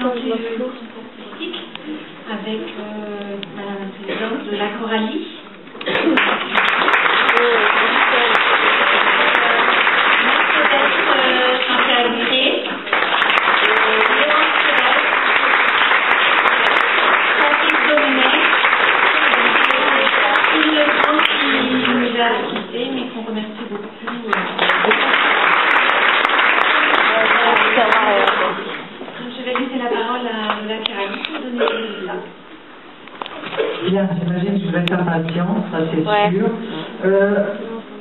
commencer avec Madame la Présidente de la Coralie. Mais qu'on remercie beaucoup. Je vais laisser la parole à la Coralie pour donner les résultats. Bien, j'imagine que vous êtes impatient, ça c'est sûr.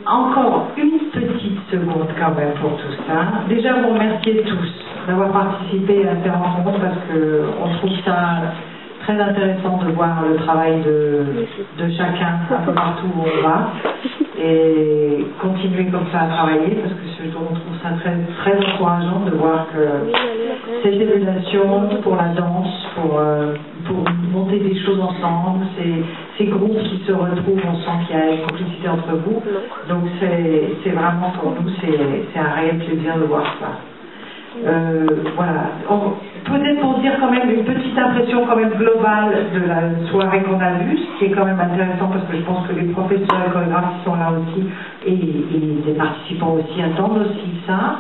Encore une petite seconde quand même pour tout ça. Déjà, vous remerciez tous d'avoir participé à ces rencontres parce qu'on trouve ça très intéressant de voir le travail de chacun un peu partout où on va et continuer comme ça à travailler parce que on trouve ça très, très encourageant de voir que cette émulation pour la danse, pour monter des choses ensemble, ces groupes qui se retrouvent, on sent qu'il y a une complicité entre vous, donc c'est vraiment pour nous c'est un réel plaisir de voir ça. Voilà. Peut-être pour dire quand même une petite impression quand même globale de la soirée qu'on a vue, ce qui est quand même intéressant parce que je pense que les professeurs et chorégraphes qui sont là aussi et les participants aussi attendent aussi ça.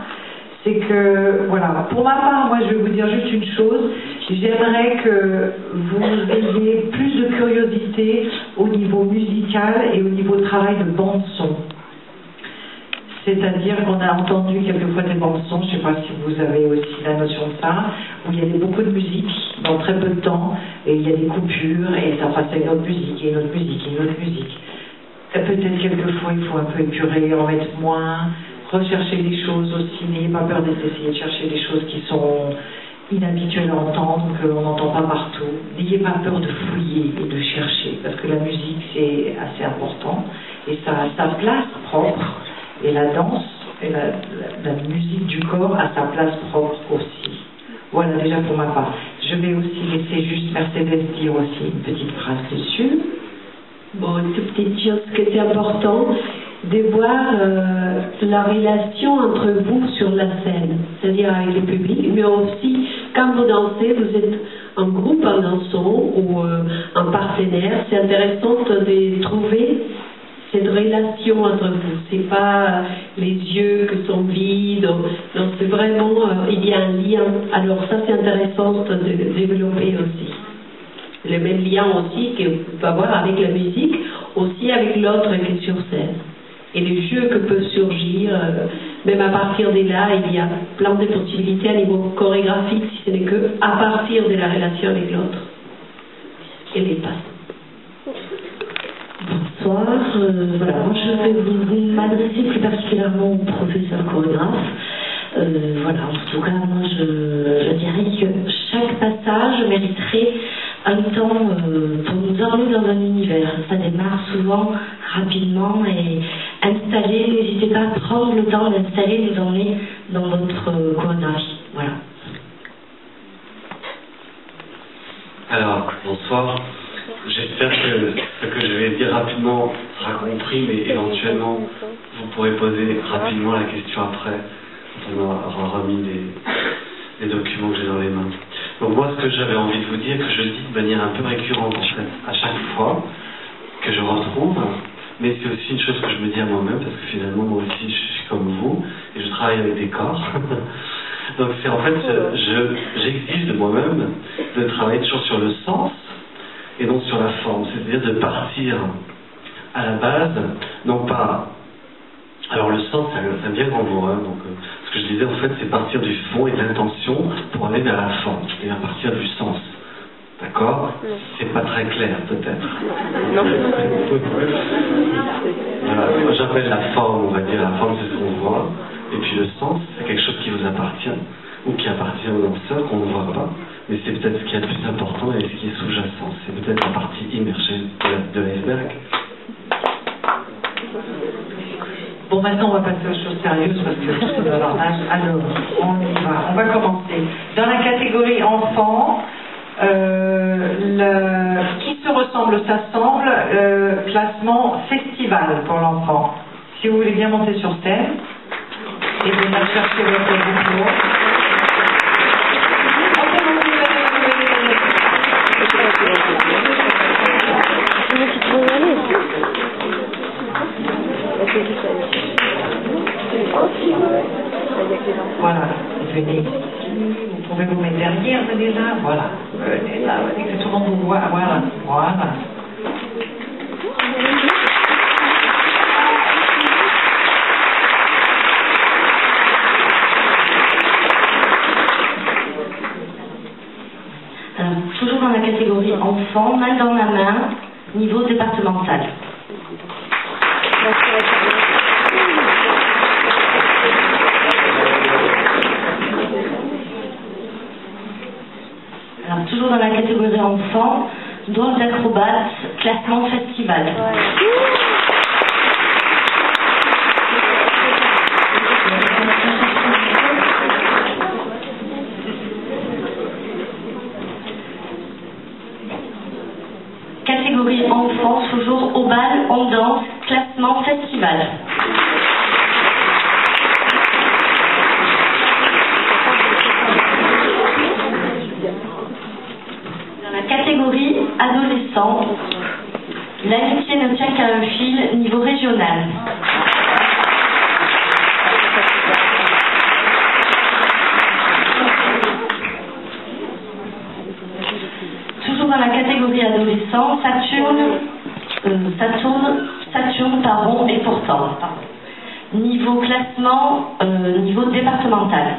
C'est que, voilà, pour ma part, moi je vais vous dire juste une chose, j'aimerais que vous ayez plus de curiosité au niveau musical et au niveau travail de bande-son. C'est-à-dire qu'on a entendu quelquefois des bandes-sons, je ne sais pas si vous avez aussi la notion de ça, où il y avait beaucoup de musique dans très peu de temps, et il y a des coupures, et ça passe à une autre musique, et une autre musique, et une autre musique. Peut-être quelquefois il faut un peu épurer, en mettre moins, rechercher des choses aussi, n'ayez pas peur d'essayer de chercher des choses qui sont inhabituelles à entendre, qu'on n'entend pas partout. N'ayez pas peur de fouiller et de chercher, parce que la musique c'est assez important, et ça a sa place propre. Et la danse et la musique du corps a sa place propre aussi. Voilà déjà pour ma part. Je vais aussi laisser juste Mercedes dire aussi une petite phrase dessus. Bon, une toute petite chose qui était important, de voir la relation entre vous sur la scène, c'est-à-dire avec le public, mais aussi quand vous dansez, vous êtes en groupe en dansant ou en partenaire. C'est intéressant de trouver cette relation entre vous, c'est pas les yeux qui sont vides, non, c'est vraiment, il y a un lien, alors ça c'est intéressant de développer aussi. Le même lien aussi que vous pouvez avoir avec la musique, aussi avec l'autre qui est sur scène. Et les jeux que peut surgir, même à partir de là, il y a plein de possibilités à niveau chorégraphique, si ce n'est que à partir de la relation avec l'autre. Et les passes. Bonsoir, voilà, moi je vais vous m'adresser plus particulièrement au professeur chorégraphe. Voilà, en tout cas, moi je dirais que chaque passage mériterait un temps pour nous emmener dans un univers. Ça démarre souvent rapidement et installer, n'hésitez pas à prendre le temps d'installer, nous emmener dans votre chorégraphie. Voilà. Alors, bonsoir. J'espère que ce que je vais dire rapidement sera compris, mais éventuellement, vous pourrez poser rapidement la question après, quand on aura remis les documents que j'ai dans les mains. Donc moi, ce que j'avais envie de vous dire, que je dis de manière un peu récurrente, en fait, à chaque fois que je retrouve, mais c'est aussi une chose que je me dis à moi-même, parce que finalement, moi aussi, je suis comme vous, et je travaille avec des corps. Donc c'est en fait, j'exige de moi-même de travailler toujours sur le sens, et non sur la forme, c'est-à-dire de partir à la base, non pas... Alors le sens, ça vient en vous, hein, donc ce que je disais en fait, c'est partir du fond et de l'intention pour aller vers la forme, et à partir du sens. D'accord? C'est pas très clair, peut-être. Non. Voilà, j'appelle la forme, on va dire, la forme c'est ce qu'on voit, et puis le sens, c'est quelque chose qui vous appartient, ou qui appartient aux danseurs qu'on ne voit pas. Mais c'est peut-être ce qui est le plus important et ce qui est sous-jacent. C'est peut-être la partie immergée de l'iceberg. Bon, maintenant on va passer aux choses sérieuses parce que tout est dans leur âge. Alors, on y va. On va commencer. Dans la catégorie enfant, qui se ressemble s'assemble, classement festival pour l'enfant. Si vous voulez bien monter sur scène et venir chercher votre diplôme. On peut monter pouvez vous mettre derrière, venez là, voilà. Venez là, venez que tout le monde vous voit, voilà, voilà. Toujours dans la catégorie enfant, main dans la main, niveau départemental. Alors, toujours dans la catégorie enfant, drôle d'acrobate, classement festival. Catégorie enfant, toujours au bal, on danse, classement festival. Dans la catégorie adolescent, l'amitié ne tient qu'à un fil, niveau régional. Toujours dans la catégorie adolescent, Saturne par rond et pourtant. Niveau classement, niveau départemental.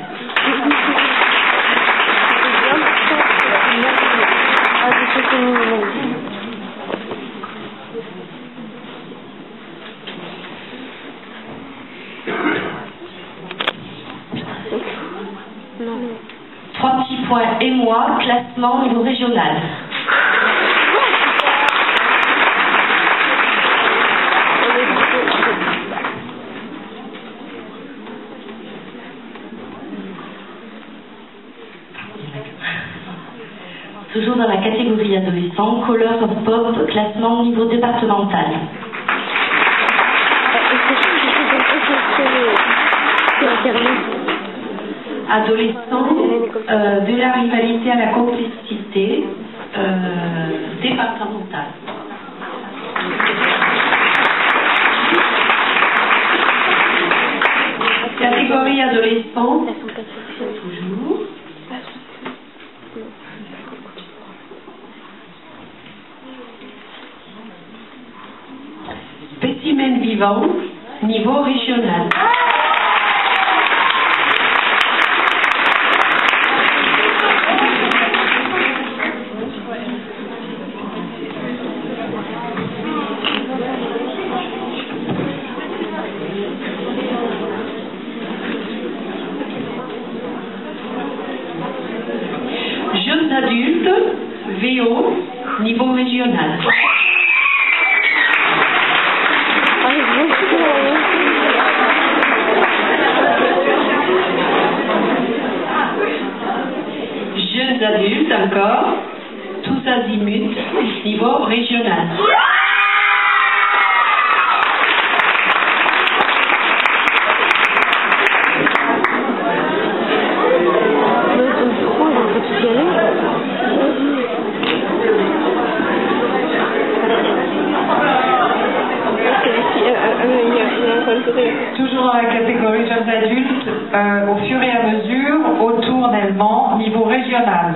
Trois petits points et moi, classement niveau régional. Toujours dans la catégorie adolescent, Color of Pop, classement niveau départemental. Adolescent, de la rivalité à la complicité, départementale. Catégorie adolescent, toujours. Spécimen vivant, niveau régional. Jeunes adultes, VO, niveau régional. Jeunes adultes encore, tous azimuts, niveau régional. Toujours dans la catégorie jeunes adultes, au fur et à mesure, au tournement, niveau régional.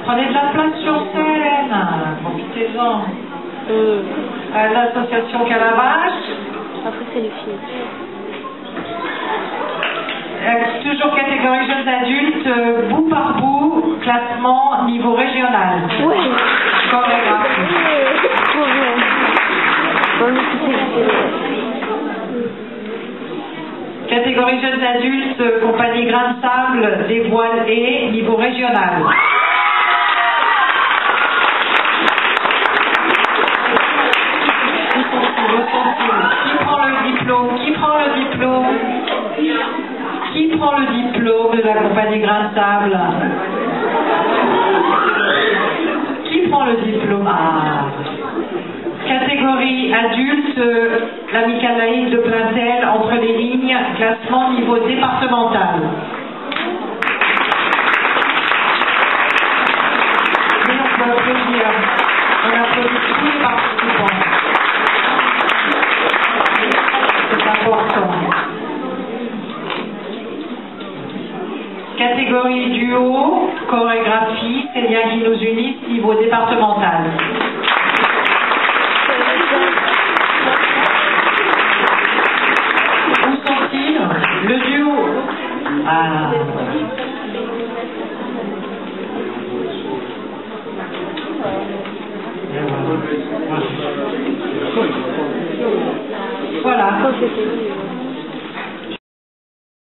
Prenez de la place sur scène, profitez-en. À l'association Calabash. Après, c'est les filles. Toujours catégorie jeunes adultes, bout par bout, classement niveau régional. Ouais. Chorégraphie. Catégorie jeunes adultes, compagnie Grain de Sable, des voiles et niveau régional. Qui prend le diplôme? Qui prend le diplôme? Qui prend le diplôme de la compagnie Grain de Sable? Qui prend le diplôme? Catégorie adulte, l'amicale laïque de Plaintel, entre les lignes, classement niveau départemental. On peut applaudir. On applaudit tous les participants. C'est important. Catégorie duo, chorégraphie, c'est liens qui nous unissent, niveau départemental. Où sont-ils? Le duo. Ah. Voilà.